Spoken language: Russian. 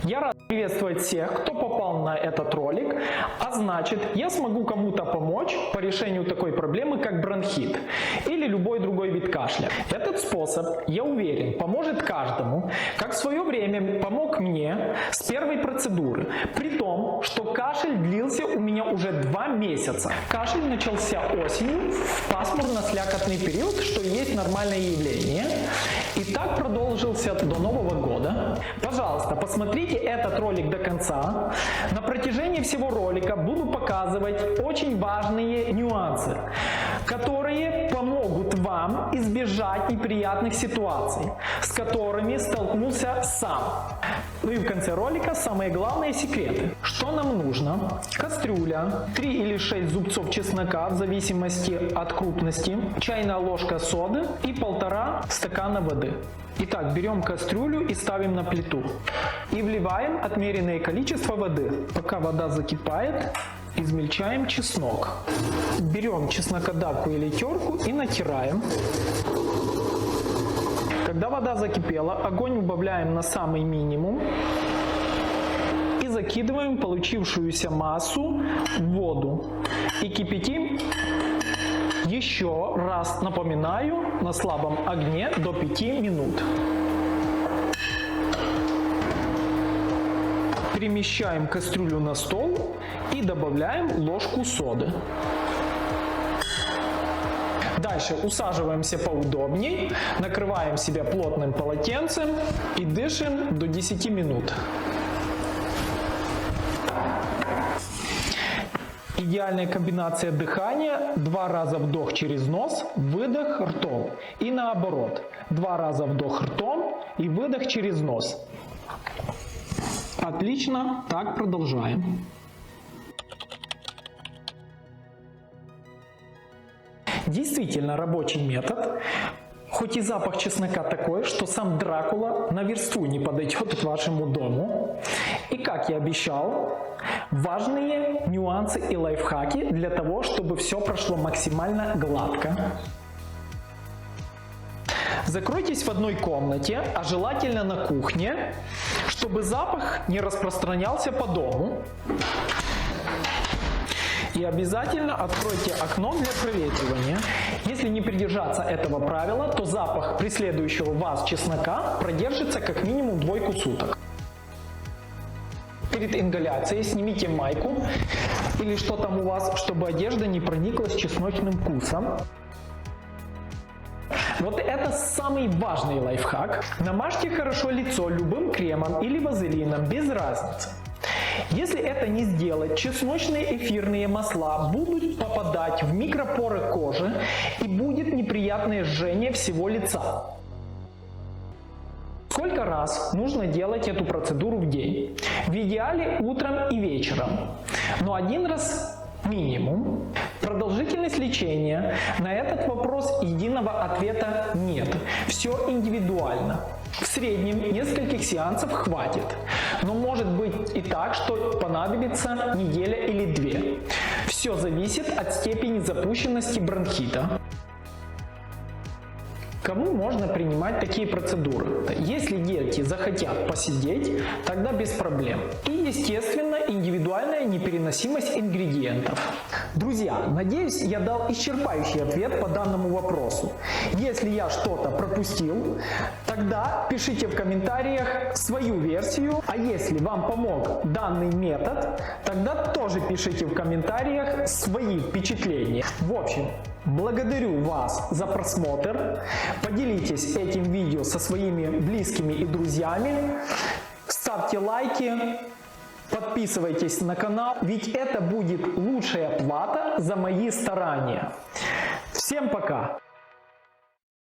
Я рад приветствовать всех, кто попал на этот ролик, а значит, я смогу кому-то помочь по решению такой проблемы, как бронхит или любой другой вид кашля. Этот способ, я уверен, поможет каждому, как в свое время помог мне с первой процедуры, при том, что кашель длился у меня уже 2 месяца. Кашель начался осенью в пасмурно-слякотный период, что есть нормальное явление, и так продолжился до Нового года. Пожалуйста, посмотрите этот ролик до конца. На протяжении всего ролика буду показывать очень важные нюансы, которые помогут вам избежать неприятных ситуаций, с которыми столкнулся сам. Ну и в конце ролика самые главные секреты. Что нам нужно? Кастрюля, 3 или 6 зубцов чеснока в зависимости от крупности, чайная ложка соды и 1,5 стакана воды. Итак, берем кастрюлю и ставим на плиту. И вливаем отмеренное количество воды. Пока вода закипает, измельчаем чеснок. Берем чеснокодавку или терку и натираем. Когда вода закипела, огонь убавляем на самый минимум и закидываем получившуюся массу в воду. И кипятим еще раз, напоминаю, на слабом огне до 5 минут. Перемещаем кастрюлю на стол и добавляем ложку соды. Дальше усаживаемся поудобней, накрываем себя плотным полотенцем и дышим до 10 минут. Идеальная комбинация дыхания: 2 раза вдох через нос, выдох ртом. И наоборот, 2 раза вдох ртом и выдох через нос. Отлично, так продолжаем. Действительно рабочий метод. Хоть и запах чеснока такой, что сам Дракула на версту не подойдет к вашему дому. И как я обещал, важные нюансы и лайфхаки для того, чтобы все прошло максимально гладко. Закройтесь в одной комнате, а желательно на кухне, чтобы запах не распространялся по дому. И обязательно откройте окно для проветривания. Если не придержаться этого правила, то запах преследующего вас чеснока продержится как минимум 2 суток. Перед ингаляцией снимите майку или что там у вас, чтобы одежда не прониклась чесночным вкусом. Вот это самый важный лайфхак. Намажьте хорошо лицо любым кремом или вазелином, без разницы. Если это не сделать, чесночные эфирные масла будут попадать в микропоры кожи и будет неприятное жжение всего лица. Сколько раз нужно делать эту процедуру в день? В идеале утром и вечером, но 1 раз минимум. Продолжительность лечения: на этот вопрос единого ответа нет. Все индивидуально. В среднем нескольких сеансов хватит, но может быть и так, что понадобится неделя или 2. Все зависит от степени запущенности бронхита. Кому можно принимать такие процедуры? Если дети захотят посидеть, тогда без проблем. И, естественно, индивидуальная непереносимость ингредиентов. Друзья, надеюсь, я дал исчерпающий ответ по данному вопросу. Если я что-то пропустил, тогда пишите в комментариях свою версию. А если вам помог данный метод, тогда тоже пишите в комментариях свои впечатления. В общем, благодарю вас за просмотр. Поделитесь этим видео со своими близкими и друзьями. Ставьте лайки, подписывайтесь на канал, ведь это будет лучшая плата за мои старания. Всем пока!